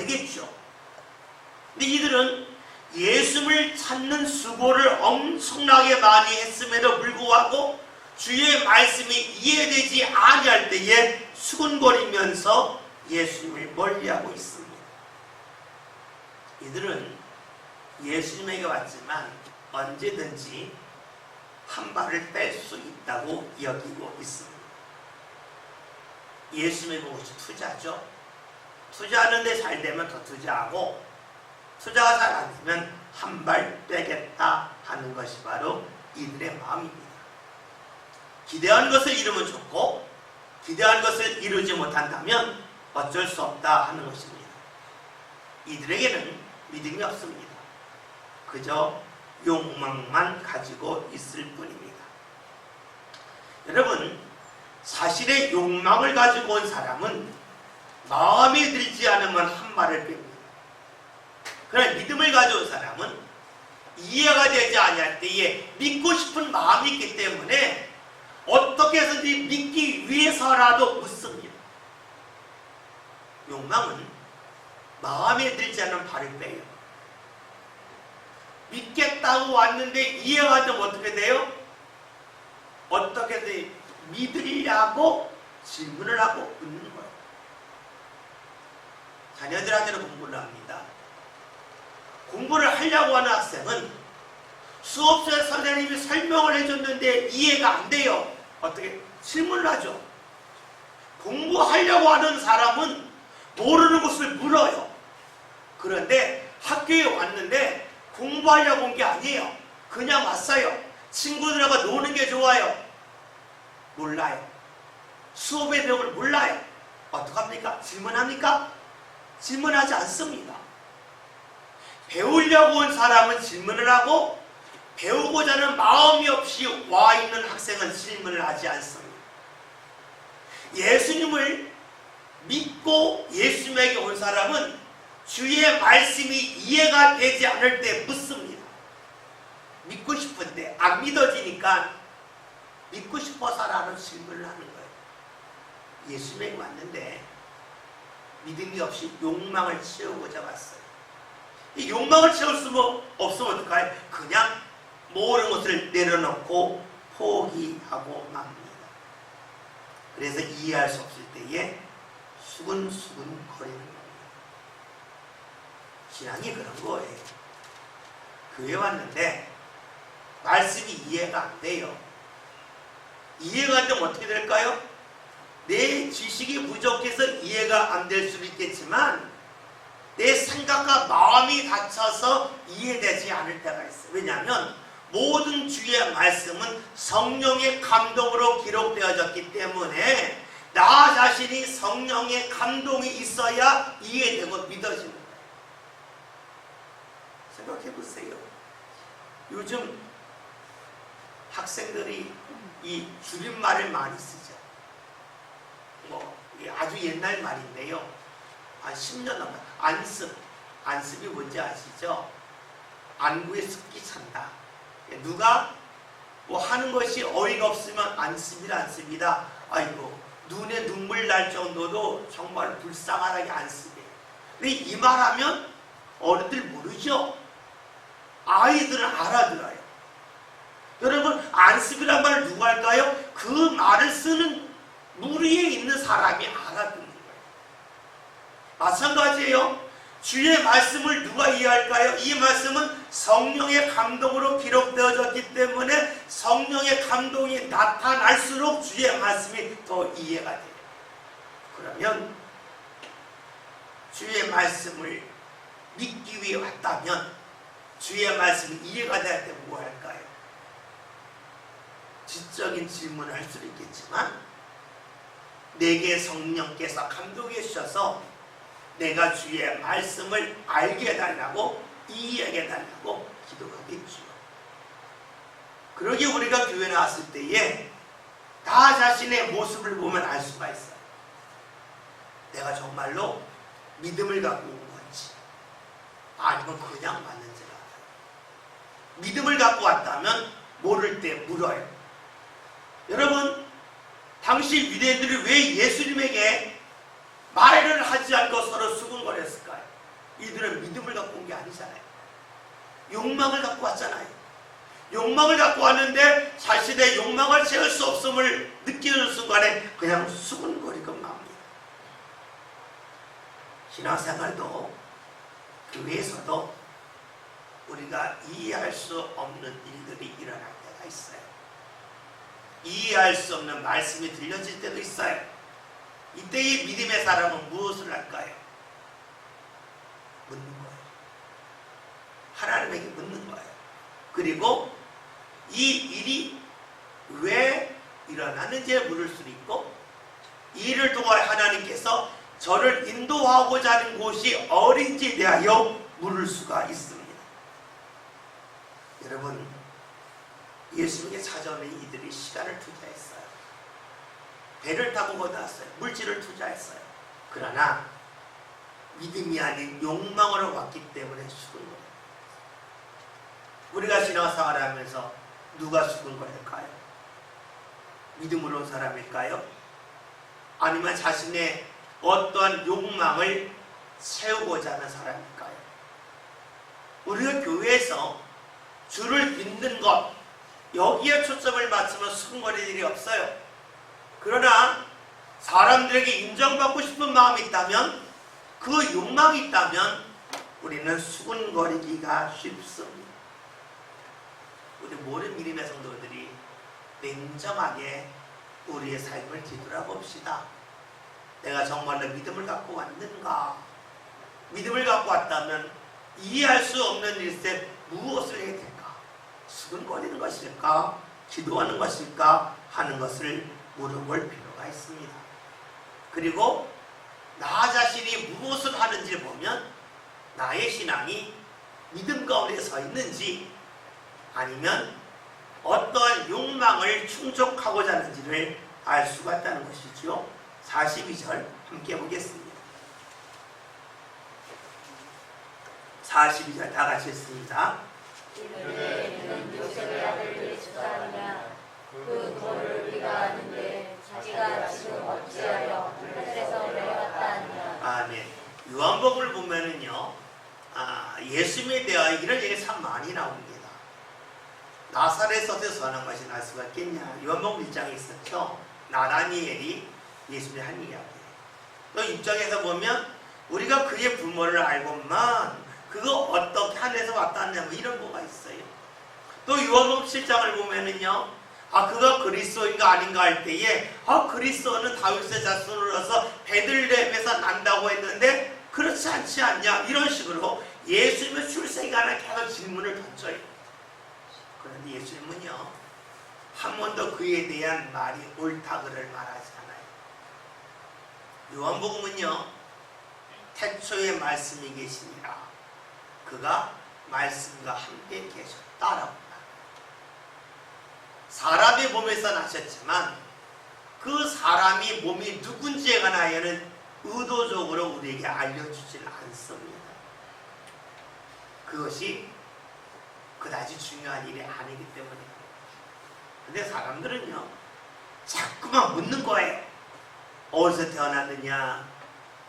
되겠죠. 근데 이들은 예수를 찾는 수고를 엄청나게 많이 했음에도 불구하고 주의 말씀이 이해되지 아니할 때에 수군거리면서 예수님을 멀리하고 있습니다. 이들은 예수님에게 왔지만 언제든지 한 발을 뺄 수 있다고 여기고 있습니다. 예수님의 것이 투자죠. 투자하는데 잘 되면 더 투자하고, 투자가 잘 안 되면 한 발 빼겠다 하는 것이 바로 이들의 마음입니다. 기대한 것을 이루면 좋고, 기대한 것을 이루지 못한다면 어쩔 수 없다 하는 것입니다. 이들에게는 믿음이 없습니다. 그저 욕망만 가지고 있을 뿐입니다. 여러분, 사실의 욕망을 가지고 온 사람은 마음에 들지 않으면 한 발을 뺍니다. 그러나 믿음을 가져온 사람은 이해가 되지 아니할 때에 믿고 싶은 마음이 있기 때문에 어떻게 해서든지 믿기 위해서라도 묻습니다. 욕망은 마음에 들지 않으면 발을 빼요. 믿겠다고 왔는데 이해가 되면 어떻게 돼요? 어떻게든 믿으려고 질문을 하고 묻는 거예요. 자녀들한테는 공부를 합니다. 공부를 하려고 하는 학생은 수업소에 선생님이 설명을 해줬는데 이해가 안 돼요. 어떻게? 질문을 하죠. 공부하려고 하는 사람은 모르는 것을 물어요. 그런데 학교에 왔는데 공부하려고 온 게 아니에요. 그냥 왔어요. 친구들하고 노는 게 좋아요. 몰라요. 수업의 내용을 몰라요. 어떡합니까? 질문합니까? 질문하지 않습니다. 배우려고 온 사람은 질문을 하고, 배우고자 하는 마음이 없이 와 있는 학생은 질문을 하지 않습니다. 예수님을 믿고 예수님에게 온 사람은 주의 말씀이 이해가 되지 않을 때 묻습니다. 믿고 싶은데 안 믿어지니까 믿고 싶어서라는 질문을 하는 거예요. 예수님에게 왔는데 믿음이 없이 욕망을 채우고자 왔어요. 이 욕망을 채울 수 없으면 어떡해요? 그냥 모든 것을 내려놓고 포기하고 맙니다. 그래서 이해할 수 없을 때에 수근수근 거리는 겁니다. 신앙이 그런 거예요. 교회 왔는데 말씀이 이해가 안 돼요. 이해가 안 되면 어떻게 될까요? 내 지식이 부족해서 이해가 안 될 수도 있겠지만 내 생각과 마음이 닫혀서 이해되지 않을 때가 있어요. 왜냐하면 모든 주의 말씀은 성령의 감동으로 기록되어졌기 때문에 나 자신이 성령의 감동이 있어야 이해되고 믿어집니다. 생각해 보세요. 요즘 학생들이 이 줄임말을 많이 쓰죠. 아주 옛날 말인데요. 한 10년 넘어 안습. 안습이 뭔지 아시죠? 안구에 습기 찬다. 누가 뭐 하는 것이 어이가 없으면 안습이라 안습이다. 아이고, 눈에 눈물 날 정도도 정말 불쌍하게 안습이에요. 근데 이 말하면 어른들 모르죠? 아이들은 알아들어요. 여러분, 안습이란 말을 누가 할까요? 그 말을 쓰는 무리에 있는 사람이 알아듣는 거예요. 마찬가지예요. 주의 말씀을 누가 이해할까요? 이 말씀은 성령의 감동으로 기록되어졌기 때문에 성령의 감동이 나타날수록 주의 말씀이 더 이해가 돼요. 그러면 주의 말씀을 믿기 위해 왔다면 주의 말씀이 이해가 될 때 뭐 할까요? 지적인 질문을 할 수도 있겠지만 내게 성령께서 감동해 주셔서 내가 주의 말씀을 알게 해달라고, 이해하게 해달라고 기도하겠죠. 그러기에 우리가 교회 나왔을 때에 나 자신의 모습을 보면 알 수가 있어요. 내가 정말로 믿음을 갖고 온 건지 아니면 그냥 왔는지 알아요. 믿음을 갖고 왔다면 모를 때 물어요. 여러분, 당시 유대인들이 왜 예수님에게 말을 하지 않고 서로 수군거렸을까요? 이들은 믿음을 갖고 온 게 아니잖아요. 욕망을 갖고 왔잖아요. 욕망을 갖고 왔는데 자신의 욕망을 채울 수 없음을 느끼는 순간에 그냥 수근거리건 맙니다. 신앙생활도 교회에서도 우리가 이해할 수 없는 일들이 일어날 때가 있어요. 이해할 수 없는 말씀이 들려질 때도 있어요. 이때의 믿음의 사람은 무엇을 할까요? 묻는 거예요. 하나님에게 묻는 거예요. 그리고 이 일이 왜 일어나는지를 물을 수도 있고, 이 일을 통해 하나님께서 저를 인도하고자 하는 곳이 어딘지에 대하여 물을 수가 있습니다. 여러분, 예수님께 찾아오는 이들이 시간을 투자했어요. 배를 타고 건너왔어요. 물질을 투자했어요. 그러나 믿음이 아닌 욕망으로 왔기 때문에 죽은 거예요. 우리가 신앙생활을 하면서 누가 죽은 거일까요? 믿음으로 온 사람일까요? 아니면 자신의 어떠한 욕망을 채우고자 하는 사람일까요? 우리가 교회에서 주를 믿는 것, 여기에 초점을 맞추면 수근거릴 일이 없어요. 그러나 사람들에게 인정받고 싶은 마음이 있다면, 그 욕망이 있다면 우리는 수근거리기가 쉽습니다. 우리 모든 믿음의 성도들이 냉정하게 우리의 삶을 뒤돌아봅시다. 내가 정말로 믿음을 갖고 왔는가? 믿음을 갖고 왔다면 이해할 수 없는 일세 무엇을 해야 될까? 수근거리는 것일까? 기도하는 것일까? 하는 것을 물어볼 필요가 있습니다. 그리고 나 자신이 무엇을 하는지를 보면 나의 신앙이 믿음 가운데 서 있는지, 아니면 어떠한 욕망을 충족하고자 하는지를 알 수가 있다는 것이죠. 42절 함께 보겠습니다. 42절 다 같이 읽습니다. 이르되 요셉의 아들 예수가 아니냐? 그 도를 우리가 아는데 자기가 지금 어찌하여 하늘에서 내려왔다 하느냐? 아멘. 요한복음을 보면은요, 예수님에 대하여 이런 얘기 참 많이 나옵니다. 나사렛에서 선한 것이 날 수가 있겠냐? 요한복음 1장에 있었죠. 나다니엘이 예수님의 한 이야기예요. 또 6장에서 보면 우리가 그의 부모를 알고만 그거 어떻게 하늘에서 왔다 하냐, 뭐 이런 거가 있어요. 또 요한복음 7장을 보면은요, 그가 그리스도인가 아닌가 할 때에 그리스도는 다윗의 자손으로서 베들레헴에서 난다고 했는데 그렇지 않지 않냐, 이런 식으로 예수님의 출생관에 계속 질문을 던져요. 그런데 예수님은요, 한 번도 그에 대한 말이 옳다 그를 말하지 않아요. 요한복음은요, 태초에 말씀이 계시니라, 그가 말씀과 함께 계셨다라고 합니다. 사람의 몸에서 나셨지만 그 사람이 몸이 누군지에 관하여는 의도적으로 우리에게 알려주지는 않습니다. 그것이 그다지 중요한 일이 아니기 때문에. 근데 사람들은요, 자꾸만 묻는 거예요. 어디서 태어났느냐,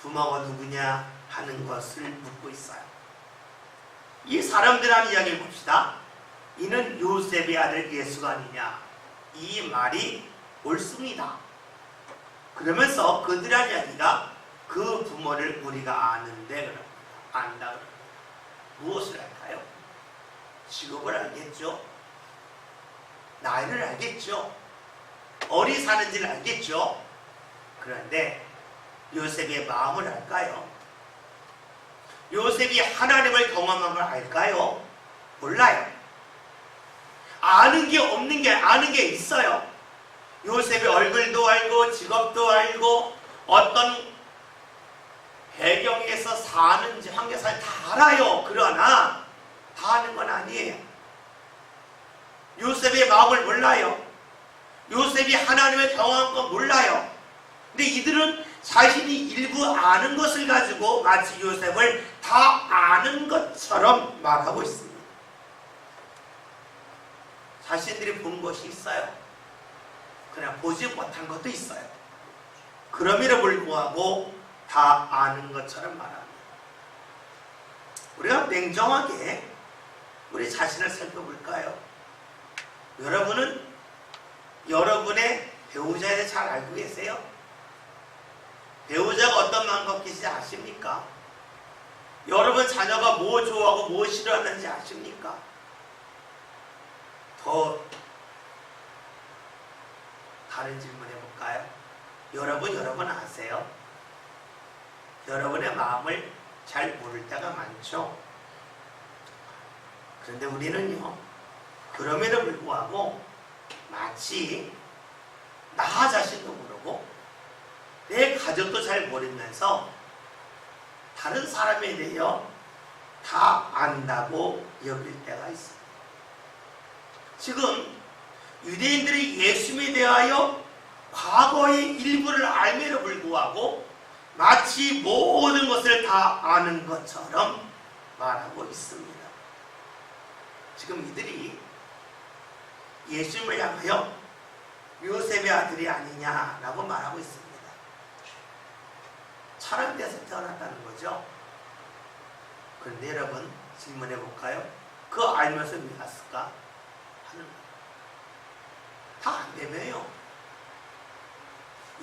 부모가 누구냐 하는 것을 묻고 있어요. 이 사람들 하는 이야기를 봅시다. 이는 요셉의 아들 예수가 아니냐, 이 말이 옳습니다. 그러면서 그들의 이야기가 그 부모를 우리가 아는데 그럽니다. 안다 그럽니다. 무엇을 할까요? 직업을 알겠죠? 나이를 알겠죠? 어디 사는지를 알겠죠? 그런데 요셉의 마음을 알까요? 요셉이 하나님을 경험한 걸 알까요? 몰라요. 아는 게 없는 게 아는 게 있어요. 요셉의 얼굴도 알고 직업도 알고 어떤 배경에서 사는지 환경사를 다 알아요. 그러나 다 아는 건 아니에요. 요셉의 마음을 몰라요. 요셉이 하나님을 경험한 건 몰라요. 근데 이들은 자신이 일부 아는 것을 가지고 마치 요셉을 다 아는 것처럼 말하고 있습니다. 자신들이 본 것이 있어요. 그러나 보지 못한 것도 있어요. 그럼에도 불구하고 다 아는 것처럼 말합니다. 우리가 냉정하게 우리 자신을 살펴볼까요? 여러분은 여러분의 배우자에 대해 잘 알고 계세요? 배우자가 어떤 마음 갖고 계신지 아십니까? 여러분 자녀가 뭐 좋아하고 뭐 싫어하는지 아십니까? 더 다른 질문 해볼까요? 여러분 아세요? 여러분의 마음을 잘 모를 때가 많죠. 그런데 우리는요, 그럼에도 불구하고 마치 나 자신도 모르고 내 가족도 잘 모르면서 다른 사람에 대해 다 안다고 여길 때가 있어요. 지금 유대인들이 예수님에 대하여 과거의 일부를 알매로 불구하고 마치 모든 것을 다 아는 것처럼 말하고 있습니다. 지금 이들이 예수님을 향하여 요셉의 아들이 아니냐라고 말하고 있습니다. 차량돼서 태어났다는 거죠. 그런데 여러분 질문해 볼까요? 그 알면서 왜 왔을까? 하는 거예요. 다 안 되며요.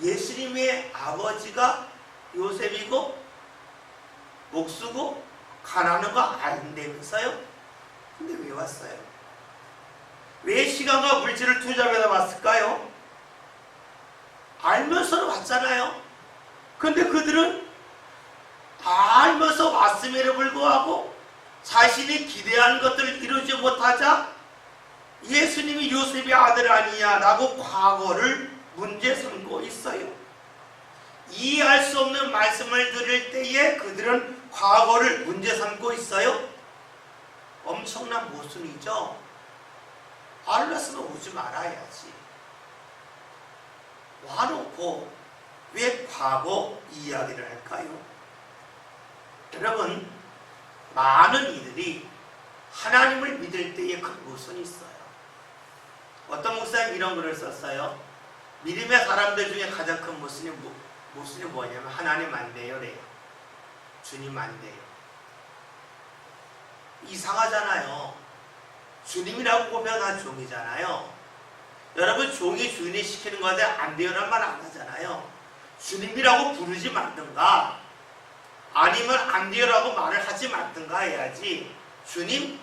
예수님의 아버지가 요셉이고 목수고 가난한 거 안되면서요? 근데 왜 왔어요? 왜 시간과 물질을 투자해서 왔을까요? 알면서는 왔잖아요. 근데 그들은 알면서 왔음에도 불구하고 자신이 기대하는 것들을 이루지 못하자 예수님이 요셉의 아들 아니냐라고 과거를 문제 삼고 있어요. 이해할 수 없는 말씀을 들을 때에 그들은 과거를 문제 삼고 있어요. 엄청난 모순이죠. 알았으면 오지 말아야지. 와놓고 왜 과거 이야기를 할까요? 여러분, 많은 이들이 하나님을 믿을 때에 큰 모순이 있어요. 어떤 목사님 이런 글을 썼어요. 믿음의 사람들 중에 가장 큰 모순이 뭐냐면 하나님 안 돼요 래요. 주님 안 돼요. 이상하잖아요. 주님이라고 보면 다 종이잖아요. 여러분 종이 주인이 시키는 건데 안 돼요란 말 안 하잖아요. 주님이라고 부르지 말든가 아니면 안 돼요라고 말을 하지 말든가 해야지. 주님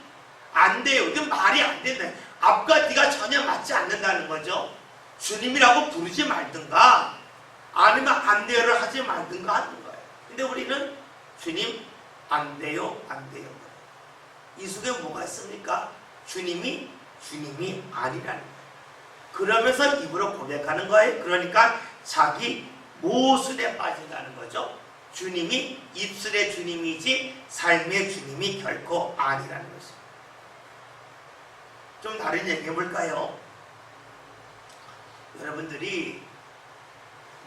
안 돼요. 이건 말이 안 된다. 앞과 뒤가 전혀 맞지 않는다는 거죠. 주님이라고 부르지 말든가 아니면 안 돼요를 하지 말든가 하는 거예요. 근데 우리는 주님 안 돼요 안 돼요. 이 속에 뭐가 있습니까? 주님이 아니라는 거예요. 그러면서 입으로 고백하는 거예요. 그러니까 자기 모순에 빠진다는 거죠. 주님이 입술의 주님이지 삶의 주님이 결코 아니라는 것입니다. 좀 다른 얘기 해볼까요? 여러분들이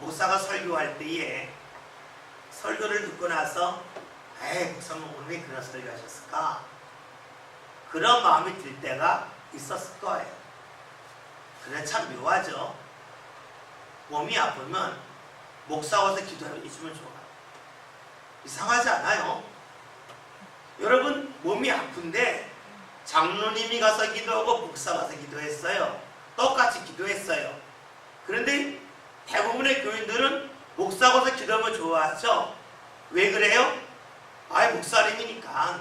목사가 설교할 때에 설교를 듣고 나서 에이 목사님 오늘 왜 그런 설교 하셨을까? 그런 마음이 들 때가 있었을 거예요. 그래 참 묘하죠. 몸이 아프면 목사 와서 기도해 주면 좋아요. 이상하지 않아요? 여러분 몸이 아픈데 장로님이 가서 기도하고 목사가 가서 기도했어요. 똑같이 기도했어요. 그런데 대부분의 교인들은 목사가 가서 기도하면 좋아하죠. 왜 그래요? 아이 목사님이니까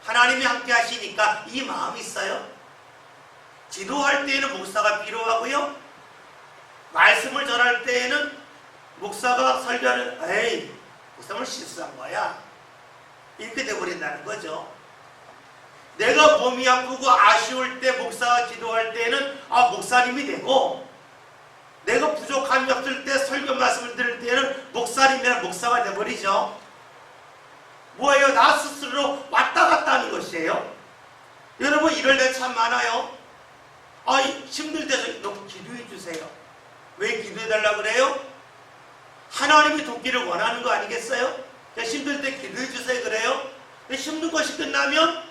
하나님이 함께 하시니까 이 마음이 있어요. 기도할 때에는 목사가 필요하고요. 말씀을 전할 때에는 목사가 설교하는 에이 목사님은 실수한 거야. 이렇게 돼버린다는 거죠. 내가 몸이 아프고 아쉬울 때 목사가 기도할 때는 목사님이 되고 내가 부족함이 없을 때 설교 말씀을 들을 때는 목사님이나 목사가 돼버리죠. 뭐예요? 나 스스로 왔다 갔다 하는 것이에요. 여러분 이럴 때 참 많아요. 힘들 때 너무 기도해 주세요. 왜 기도해 달라고 그래요? 하나님이 돕기를 원하는 거 아니겠어요? 힘들 때 기도해 주세요 그래요? 근데 힘든 것이 끝나면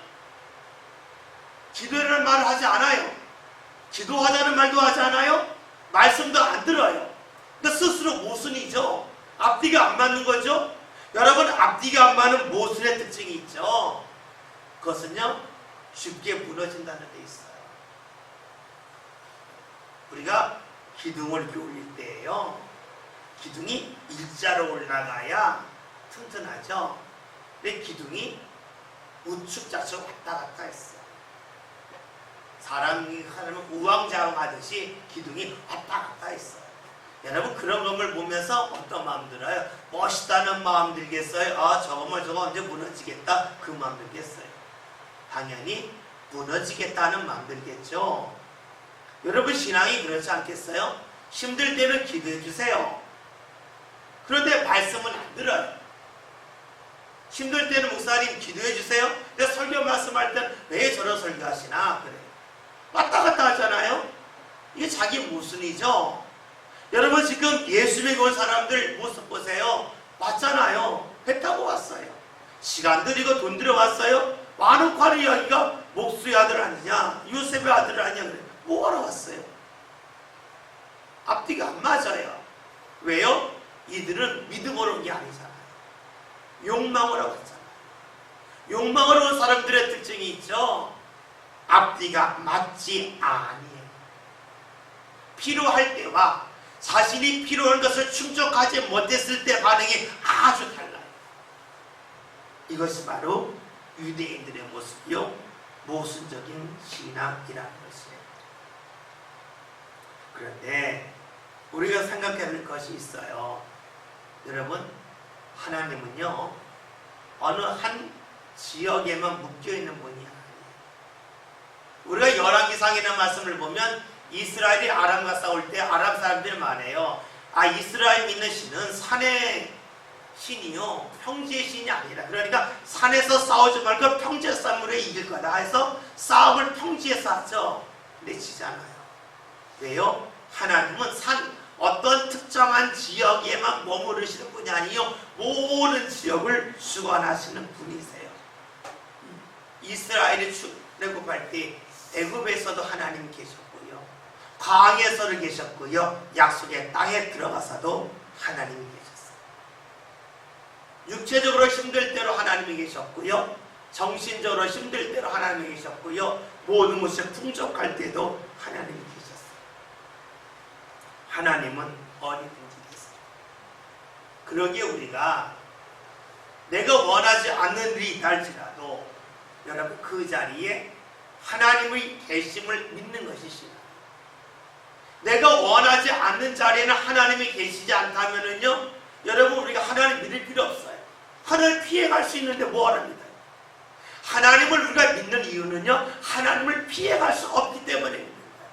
기도라는 말을 하지 않아요. 기도하자는 말도 하지 않아요. 말씀도 안 들어요. 그러니까 스스로 모순이죠. 앞뒤가 안 맞는 거죠. 여러분, 앞뒤가 안 맞는 모순의 특징이 있죠. 그것은요, 쉽게 무너진다는 데 있어요. 우리가 기둥을 이렇게 올릴 때에요, 기둥이 일자로 올라가야 튼튼하죠. 근데 기둥이 우측 좌측 왔다 갔다 했어요. 사람이 하려면 우왕좌왕하듯이 기둥이 왔다 갔다 했어요. 여러분, 그런 것을 보면서 어떤 마음 들어요? 멋있다는 마음 들겠어요? 아, 저거 언제 무너지겠다, 그 마음 들겠어요? 당연히 무너지겠다는 마음 들겠죠. 여러분, 신앙이 그렇지 않겠어요? 힘들 때는 기도해 주세요. 그런데 말씀은 안 들어요. 힘들 때는 목사님 기도해 주세요. 근데 설교 말씀할 때는 왜 저런 설교하시나 그래요. 왔다 갔다 하잖아요. 이게 자기 모순이죠. 여러분, 지금 예수 믿고 온 사람들 모습 보세요. 왔잖아요. 배 타고 왔어요. 시간 들이고 돈 들여 왔어요. 많은 과는 이야기가 목수의 아들 아니냐, 요셉의 아들 아니냐 그래. 뭐하러 왔어요? 앞뒤가 안 맞아요. 왜요? 이들은 믿음으로 온 게 아니잖아요. 욕망으로 왔잖아요. 욕망으로 온 사람들의 특징이 있죠. 앞뒤가 맞지 아니에요. 필요할 때와 자신이 필요한 것을 충족하지 못했을 때 반응이 아주 달라요. 이것이 바로 유대인들의 모습이요, 모순적인 신앙이라는 것이에요. 그런데 우리가 생각해야 할 것이 있어요. 여러분, 하나님은요, 어느 한 지역에만 묶여있는 분이 아니에요. 우리가 열왕기상이라는 말씀을 보면 이스라엘이 아람과 싸울 때 아람 사람들이 말해요. 아, 이스라엘 믿는 신은 산의 신이요, 평지의 신이 아니라, 그러니까 산에서 싸우지 말고 평지의 싸움으로 이길 거다 해서 싸움을 평지에 쌌죠. 근데 지잖아요. 왜요? 하나님은 어떤 특정한 지역에만 머무르시는 분이 아니요, 모든 지역을 주관하시는 분이세요. 이스라엘이 출애굽할 때 애굽에서도 하나님이 계셨고요, 광야에서도 계셨고요, 약속의 땅에 들어가서도 하나님이 계셨어요. 육체적으로 힘들 때로 하나님이 계셨고요, 정신적으로 힘들 때로 하나님이 계셨고요, 모든 것이 풍족할 때도 하나님이 계셨어요. 하나님은 어디든지 계세요. 그러기에 우리가 내가 원하지 않는 일이 있다 할지라도 여러분, 그 자리에 하나님의 계심을 믿는 것이 신앙. 내가 원하지 않는 자리에는 하나님이 계시지 않다면은요, 여러분, 우리가 하나님 믿을 필요 없어요. 하나님 피해갈 수 있는데 뭐하랍니다. 하나님을 우리가 믿는 이유는요, 하나님을 피해갈 수 없기 때문에 믿는 거예요.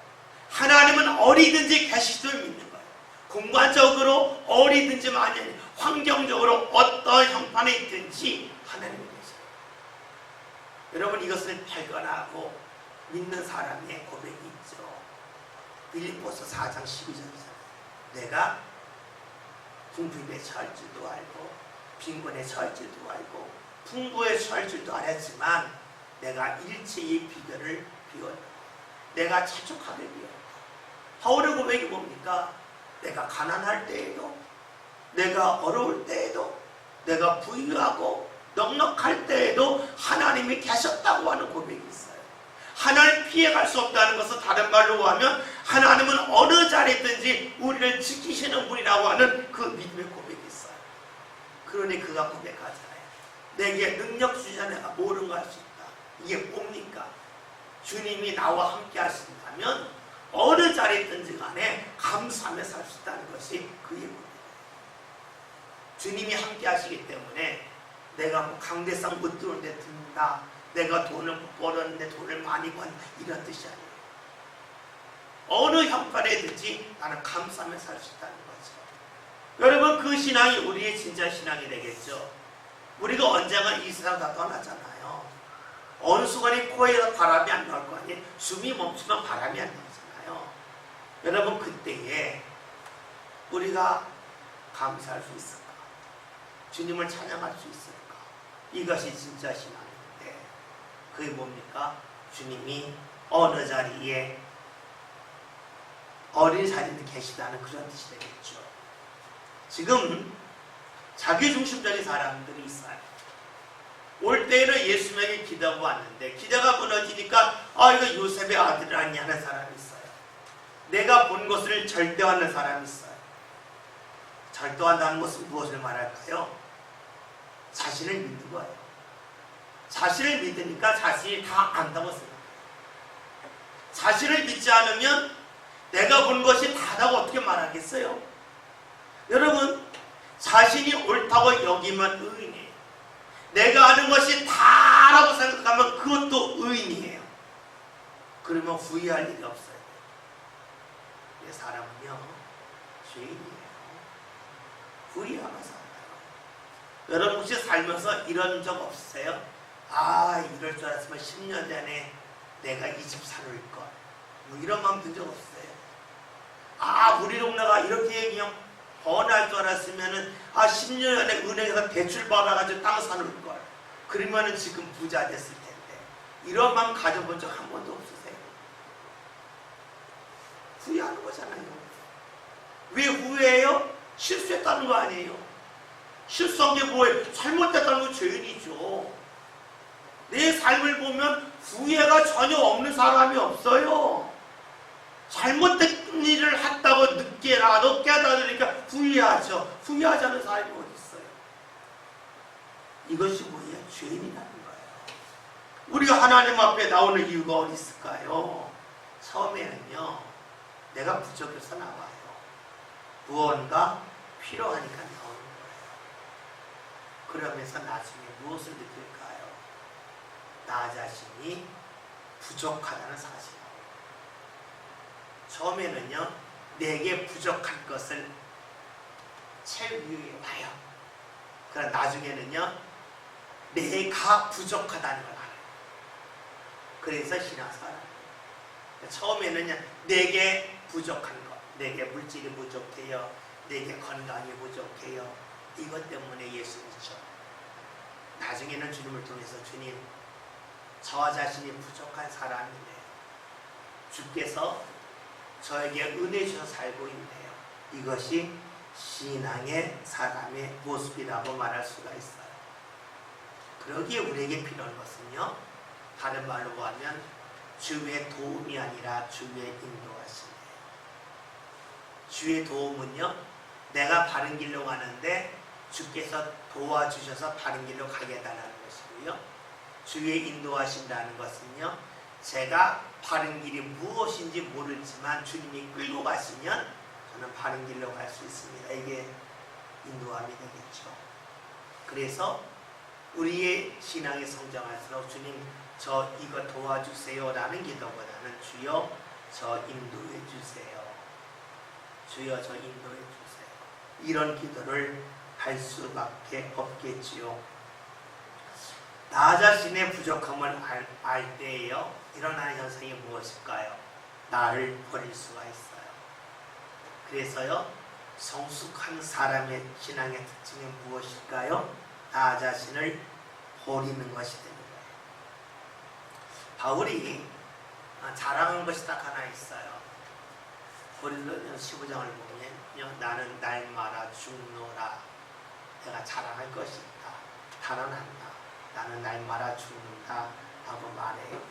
하나님은 어디든지 계시도록 믿는 거예요. 공간적으로 어디든지 만약 환경적으로 어떤 형편에 있든지 하나님이 계셔요. 여러분, 이것을 발견하고 믿는 사람의 고백이 있죠. 빌립보서 4장 12절이잖아요. 내가 궁핍에 처할 줄도 알고 빈곤에 처할 줄도 알고 풍부에 처할 줄도 알았지만 내가 일체의 비결을 비웠다. 내가 자족하게 비웠다. 바울의 고백이 뭡니까? 내가 가난할 때에도, 내가 어려울 때에도, 내가 부유하고 넉넉할 때에도 하나님이 계셨다고 하는 고백이 있어요. 하나님 피해갈 수 없다는 것은 다른 말로 하면 하나님은 어느 자리든지 우리를 지키시는 분이라고 하는 그 믿음의 고백이 있어요. 그러니 그가 고백하잖아요. 내게 능력 주시자 내가 모든 걸 할 수 있다. 이게 뭡니까? 주님이 나와 함께 하신다면 어느 자리든지 간에 감사하며 살 수 있다는 것이 그의 고백이에요. 주님이 함께 하시기 때문에 내가 뭐 강대상 못 들어오는데 든다, 내가 돈을 못 벌었는데 돈을 많이 번, 이런 뜻이 아니에요. 어느 형편에든지 나는 감사하며 살 수 있다는 거죠. 여러분, 그 신앙이 우리의 진짜 신앙이 되겠죠. 우리가 언젠가 이 세상 다 떠나잖아요. 어느 순간에 코에서 바람이 안 나올 거 아니에요. 숨이 멈추면 바람이 안 나오잖아요. 여러분, 그때에 우리가 감사할 수 있을까? 주님을 찬양할 수 있을까? 이것이 진짜 신앙인데, 그게 뭡니까? 주님이 어느 자리에 어린 자리에 계시다는 그런 뜻이 되겠죠. 지금 자기중심적인 사람들이 있어요. 올 때에는 예수님에게 기도하고 왔는데 기대가 무너지니까 이거 요셉의 아들 아니냐 하는 사람이 있어요. 내가 본 것을 절대화하는 사람이 있어요. 절대화한다는 것은 무엇을 말할까요? 자신을 믿는 거예요. 자신을 믿으니까 자신이 다 안다고 생각해요. 자신을 믿지 않으면 내가 본 것이 다라고 어떻게 말하겠어요? 여러분, 자신이 옳다고 여기면 의인이에요. 내가 아는 것이 다라고 생각하면 그것도 의인이에요. 그러면 후회할 일이 없어요. 사람은요, 죄인이에요. 후회하면서 살아요. 여러분 혹시 살면서 이런 적 없으세요? 이럴 줄 알았으면 10년 전에 내가 이 집 사놓을 걸. 뭐 이런 마음 든 적 없어요? 우리 동네가 이렇게 그냥 번할 줄 알았으면은 10년 전에 은행에서 대출 받아가지고 땅 사놓을 걸. 그러면은 지금 부자 됐을 텐데. 이런 마음 가져본 적 한 번도 없으세요? 후회하는 거잖아요. 왜 후회해요? 실수했다는 거 아니에요. 실수한 게 뭐예요? 잘못됐다는 건 죄인이죠. 내 삶을 보면 후회가 전혀 없는 사람이 없어요. 잘못된 일을 했다고 늦게라도 깨달으니까 후회하죠. 후회하지 않는 사람이 어디 있어요? 이것이 뭐예요? 죄인이라는 거예요. 우리가 하나님 앞에 나오는 이유가 어디 있을까요? 처음에는요, 내가 부족해서 나와요. 무언가 필요하니까 나오는 거예요. 그러면서 나중에 무엇을 느낄까요? 나 자신이 부족하다는 사실. 처음에는요, 내게 부족한 것을 채우기 봐요. 그러나 나중에는요, 내가 부족하다는 걸 알아요. 그래서 신앙생활을 처음에는요, 내게 부족한 것, 내게 물질이 부족해요, 내게 건강이 부족해요, 이것 때문에 예수 믿죠. 나중에는 주님을 통해서 주님, 저와 자신이 부족한 사람이네요. 주께서 저에게 은혜 주셔서 살고 있네요. 이것이 신앙의 사람의 모습이라고 말할 수가 있어요. 그러기에 우리에게 필요한 것은요, 다른 말로 하면 주의 도움이 아니라 주의 인도하심이에요. 주의 도움은요, 내가 바른 길로 가는데 주께서 도와주셔서 바른 길로 가게 해달라는 것이고요. 주의 인도하신다는 것은요, 제가 바른 길이 무엇인지 모르지만 주님이 끌고 가시면 저는 바른 길로 갈 수 있습니다. 이게 인도함이 되겠죠. 그래서 우리의 신앙이 성장할수록 주님, 저 이거 도와주세요 라는 기도보다는 주여 저 인도해 주세요. 주여 저 인도해 주세요. 이런 기도를 할 수밖에 없겠지요. 나 자신의 부족함을 알 때에요, 일어나는 현상이 무엇일까요? 나를 버릴 수가 있어요. 그래서요, 성숙한 사람의 신앙의 특징이 무엇일까요? 나 자신을 버리는 것이 됩니다. 바울이 자랑한 것이 딱 하나 있어요. 고린도전 15장을 보면 나는 날마다 죽노라. 내가 자랑할 것이 있다. 단언한다. 나는 날마다 죽는다 하고 말해요.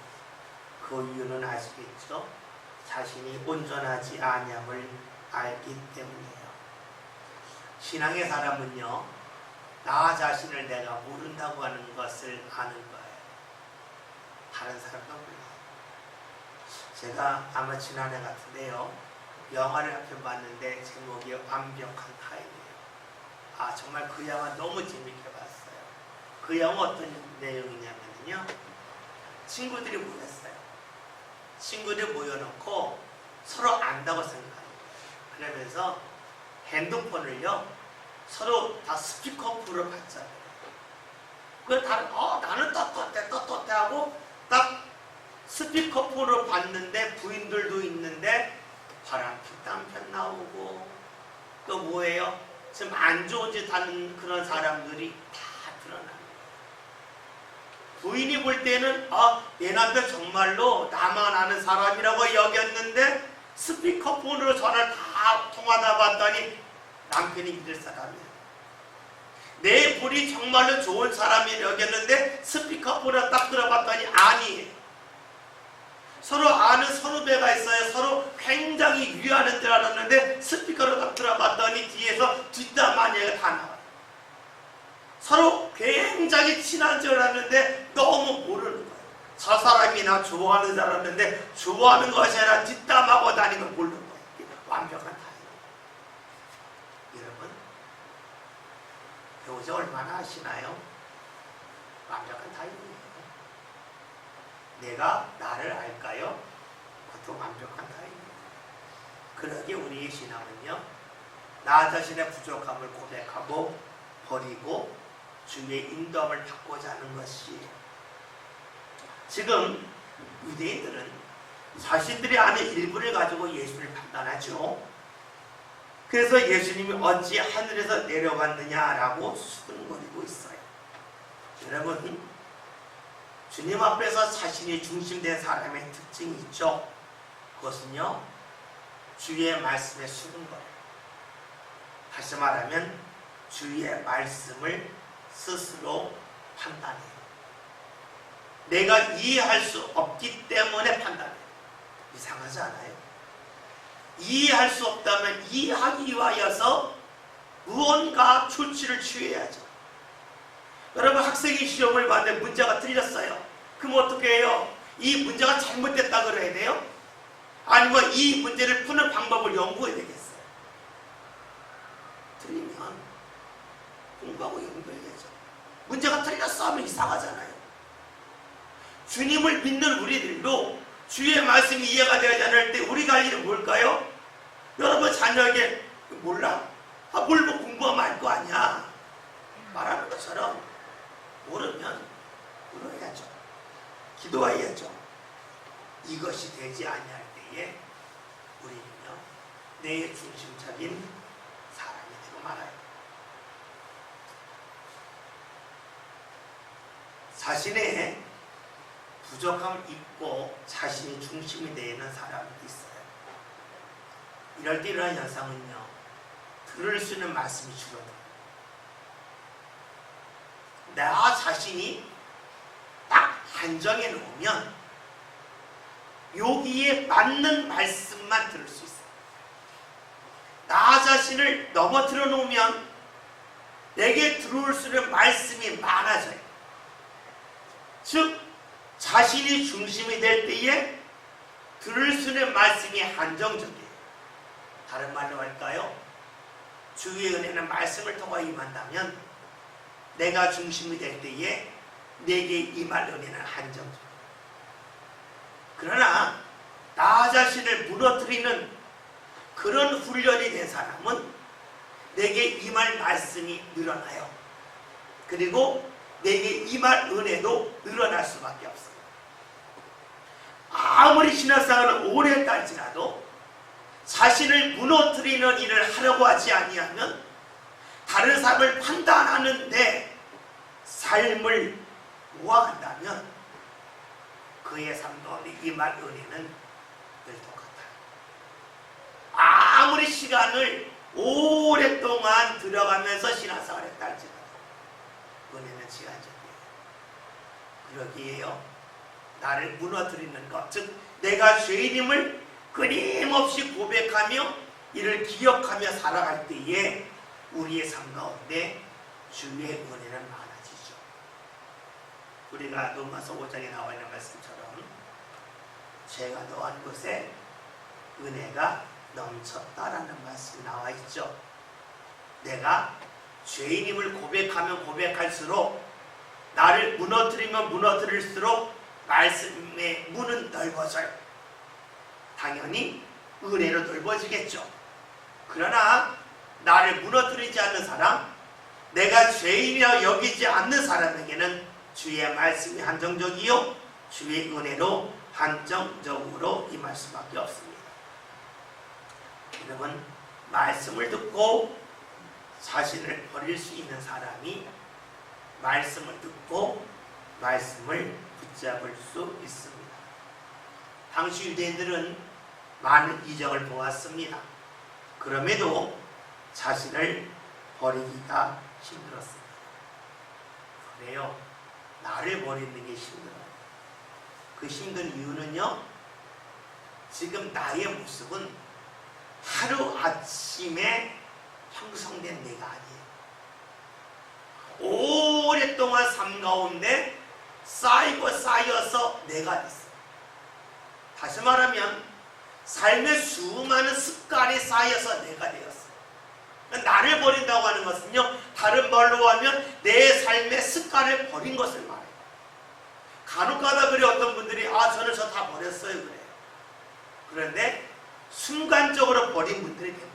그 이유는 아시겠죠? 자신이 온전하지 아니함을 알기 때문이에요. 신앙의 사람은요, 나 자신을 내가 모른다고 하는 것을 아는 거예요. 다른 사람도 몰라요. 제가 아마 지난해 같은데요, 영화를 한 편 봤는데 제목이 완벽한 타인이에요. 정말 그 영화 너무 재밌게 봤어요. 그 영화 어떤 내용이냐면요, 친구들이 모였어요. 친구들이 모여놓고 서로 안다고 생각하는 거예요. 그러면서 핸드폰을요, 서로 다 스피커폰으로 받잖아요. 그걸 나는 떳떳해 하고 딱 스피커폰으로 봤는데 부인들도 있는데 바람피 땀편 나오고 또 뭐예요? 지금 안 좋은 짓 하는 그런 사람들이 다 드러나는 거예요. 부인이 볼 때는 내 남편 정말로 나만 아는 사람이라고 여겼는데 스피커폰으로 전화를 다 통하다 봤더니 남편이 믿을 사람이에요. 본이 정말로 좋은 사람이 여겼는데 스피커폰을 딱 들어봤더니 아니에요. 서로 아는 선후배가 있어요. 서로 굉장히 위하는 줄 알았는데 스피커를 딱 들어봤더니 뒤에서 뒷담 마니아가 다 나와요. 서로 굉장히 친한 줄 알았는데 너무 모르는 거예요. 저 사람이 나 좋아하는 줄 알았는데 좋아하는 것이 아니라 뒷담하고 다니는 걸 모르는 거예요. 완벽한 타입이에요. 여러분, 배우자 얼마나 아시나요? 완벽한 타입이에요. 내가 나를 알까요? 그것도 완벽한 타입입니다. 그러기에 우리의 신앙은요, 나 자신의 부족함을 고백하고 버리고 주의 인도함을 받고자 하는 것이에요. 지금 유대인들은 자신들이 아는 일부를 가지고 예수를 판단하죠. 그래서 예수님이 어찌 하늘에서 내려갔느냐라고 수근거리고 있어요. 여러분, 주님 앞에서 자신이 중심된 사람의 특징이 있죠. 그것은요, 주의 말씀에 수근거려요. 다시 말하면 주의 말씀을 스스로 판단해요. 내가 이해할 수 없기 때문에 판단해요. 이상하지 않아요? 이해할 수 없다면 이해하기 위하여서 무언가 조치를 취해야죠. 여러분, 학생이 시험을 봤는데 문제가 틀렸어요. 그럼 어떻게 해요? 이 문제가 잘못됐다 그래야 돼요? 아니면 이 문제를 푸는 방법을 연구해야 되겠어요? 틀리면 공부하고 연구해야죠. 문제가 틀렸어 하면 이상하잖아요. 주님을 믿는 우리들도 주의 말씀이 이해가 되지 않을 때 우리가 할 일은 뭘까요? 여러분 자녀에게 몰라? 몰라 공부하면 알 거 아니야. 말하는 것처럼 모르면 물어야죠. 기도해야죠. 이것이 되지 아니할 때에 우리는요, 내 중심적인 사람이 되고 말아요. 자신의 부족함을 잊고 자신이 중심이 되는 사람이 있어요. 이럴 때 이러한 현상은요, 들을 수 있는 말씀이 줄어들어요. 나 자신이 딱 한정해 놓으면 여기에 맞는 말씀만 들을 수 있어요. 나 자신을 넘어뜨려 놓으면 내게 들어올 수 있는 말씀이 많아져요. 즉 자신이 중심이 될 때에 들을 수 있는 말씀이 한정적이에요. 다른 말로 할까요? 주의 은혜는 말씀을 통해 임한다면 내가 중심이 될 때에 내게 임할 은혜는 한정적이에요. 그러나 나 자신을 무너뜨리는 그런 훈련이 된 사람은 내게 임할 말씀이 늘어나요. 그리고 내게 임할 은혜도 늘어날 수밖에 없어요. 아무리 신앙생활을 오래 했다 할지라도 자신을 무너뜨리는 일을 하려고 하지 아니하면 다른 사람을 판단하는데 삶을 모아간다면 그의 삶 가운데 임할 은혜는 늘 똑같아요. 아무리 시간을 오랫동안 들어가면서 신앙생활을 했다 할지라도 은혜는 시간적이에요. 그러기에요, 나를 무너뜨리는 것, 즉 내가 죄인임을 끊임없이 고백하며 이를 기억하며 살아갈 때에 우리의 삶 가운데 주의 은혜는 많아지죠. 우리가 로마서 5장에 나와 있는 말씀처럼 죄가 더한 곳에 은혜가 넘쳤다라는 말씀이 나와 있죠. 내가 죄인임을 고백하면 고백할수록, 나를 무너뜨리면 무너뜨릴수록 말씀의 문은 넓어져요. 당연히 은혜로 넓어지겠죠. 그러나 나를 무너뜨리지 않는 사람, 내가 죄인이라 여기지 않는 사람에게는 주의 말씀이 한정적이요 주의 은혜로 한정적으로 임할 수밖에 없습니다. 여러분, 말씀을 듣고 자신을 버릴 수 있는 사람이 말씀을 듣고 말씀을 붙잡을 수 있습니다. 당시 유대인들은 많은 이적을 보았습니다. 그럼에도 자신을 버리기가 힘들었습니다. 그래요. 나를 버리는 게 힘들어요. 그 힘든 이유는요, 지금 나의 모습은 하루아침에 형성된 내가 아니에요. 오랫동안 삶 가운데 쌓여서 내가 됐어요. 다시 말하면 삶의 수많은 습관이 쌓여서 내가 되었어요. 나를 버린다고 하는 것은요, 다른 말로 하면 내 삶의 습관을 버린 것을 말해요. 간혹가다 그래 어떤 분들이 저는 저 다 버렸어요 그래요. 그런데 순간적으로 버린 분들이 대부분.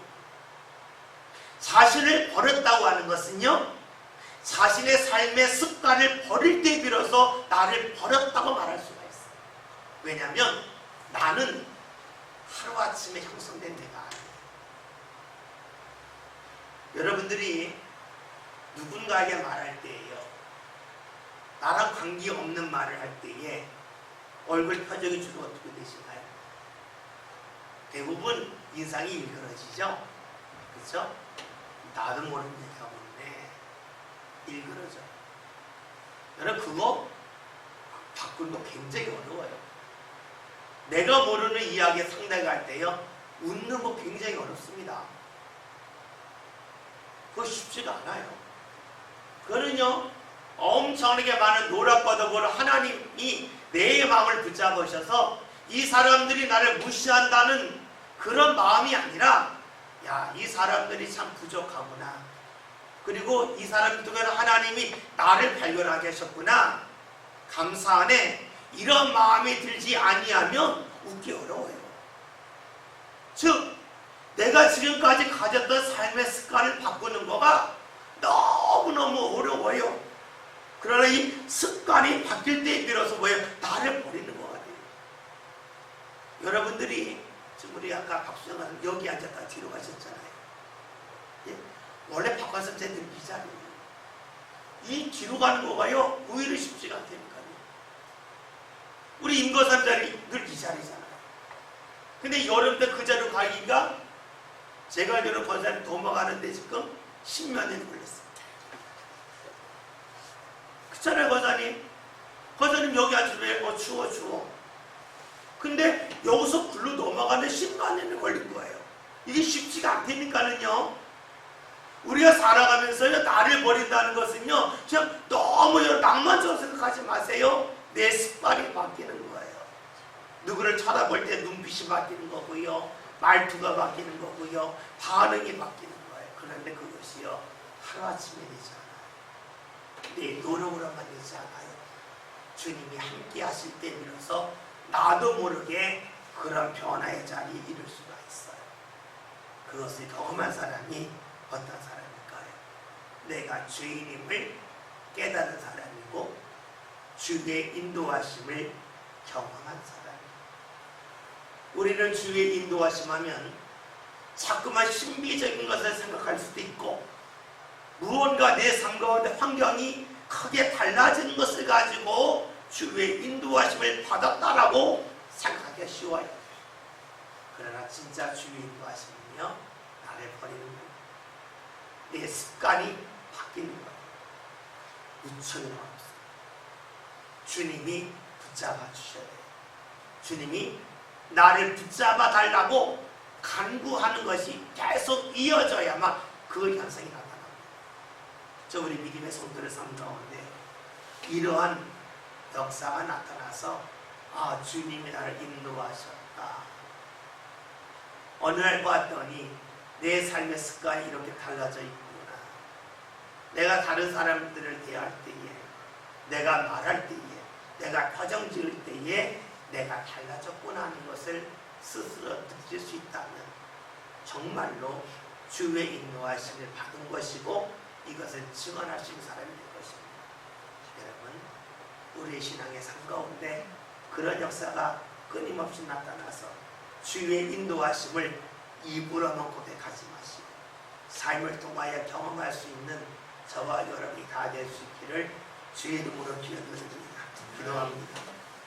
자신을 버렸다고 하는 것은요, 자신의 삶의 습관을 버릴 때 비로소 나를 버렸다고 말할 수가 있어요. 왜냐하면 나는 하루아침에 형성된 내가 아니에요. 여러분들이 누군가에게 말할 때에요, 나랑 관계없는 말을 할 때에 얼굴 표정이 주로 어떻게 되시나요? 대부분 인상이 일그러지죠? 그렇죠? 나도 모르는 얘기하고 있네. 일그러져. 여러분 그거 바꾸는 거 굉장히 어려워요. 내가 모르는 이야기에 상대가 할 때요, 웃는 거 굉장히 어렵습니다. 그거 쉽지가 않아요. 그거는요, 엄청나게 많은 노력과 더불어 하나님이 내 마음을 붙잡으셔서 이 사람들이 나를 무시한다는 그런 마음이 아니라, 야, 이 사람들이 참 부족하구나. 그리고 이 사람들 통해서 하나님이 나를 발견하게 하셨구나. 감사하네. 이런 마음이 들지 아니하면 웃기 어려워요. 즉, 내가 지금까지 가졌던 삶의 습관을 바꾸는 거가 너무너무 어려워요. 그러나 이 습관이 바뀔 때에 비로소 뭐예요? 나를 버리는 것 같아요. 여러분들이 지금 우리 아까 박수영 가서 여기 앉았다 뒤로 가셨잖아요. 예? 원래 박관 선생님들 이 자리예요. 이 뒤로 가는 거가요, 오히려 쉽지가 않다니까요. 우리 임거산 자리 늘 이 자리잖아요. 근데 여름 때 그 자리로 가기가 제가 알기로 권사님 넘어가는데 지금 10몇 년이 걸렸어요. 그렇잖아요, 권사님 여기 앉으면 추워. 근데 여기서 굴로 넘어가는데 10몇 년이 걸린 거예요. 이게 쉽지가 않다니까는요. 우리가 살아가면서요, 나를 버린다는 것은요, 그냥 너무 낭만적으로 생각하지 마세요. 내 습관이 바뀌는 거예요. 누구를 쳐다볼 때 눈빛이 바뀌는 거고요, 말투가 바뀌는 거고요, 반응이 바뀌는 거예요. 그런데 그것이요, 하루아침에 되지 않아요. 내 노력으로만 되지 않아요. 주님이 함께 하실 때 비로소 나도 모르게 그런 변화의 자리에 이를 수가 있어요. 그것을 경험한 사람이 어떤 사람일까요? 내가 주인임을 깨달은 사람이고 주의 인도하심을 경험한 사람이에요. 우리는 주의 인도하심 하면 자꾸만 신비적인 것을 생각할 수도 있고, 무언가 내 삶 가운데 환경이 크게 달라지는 것을 가지고 주의 인도하심을 받았다라고 생각하기가 쉬워요. 그러나 진짜 주의 인도하심은요, 나를 버리는 거예요. 내 습관이 바뀌는 거예요. 우천이 없어요. 주님이 붙잡아 주셔야 돼요. 주님이 나를 붙잡아 달라고 간구하는 것이 계속 이어져야만 그 현상이 나타납니다. 저 우리 믿음의 성도들 삶 가운데 이러한 역사가 나타나서 주님이 나를 인도하셨다. 어느 날 봤더니 내 삶의 습관이 이렇게 달라져 있구나. 내가 다른 사람들을 대할 때에, 내가 말할 때에, 내가 표정 지을 때에 내가 달라졌구나 하는 것을 스스로 느낄 수 있다면 정말로 주의 인도하심을 받은 것이고 이것을 증언하신 사람이 될 것입니다. 여러분, 우리의 신앙의 삶 가운데 그런 역사가 끊임없이 나타나서 주의 인도하심을 입으로만 고백하지 마시고 삶을 통하여 경험할 수 있는 저와 여러분이 다 될 수 있기를 주의 이름으로 기도드립니다. 기도합니다.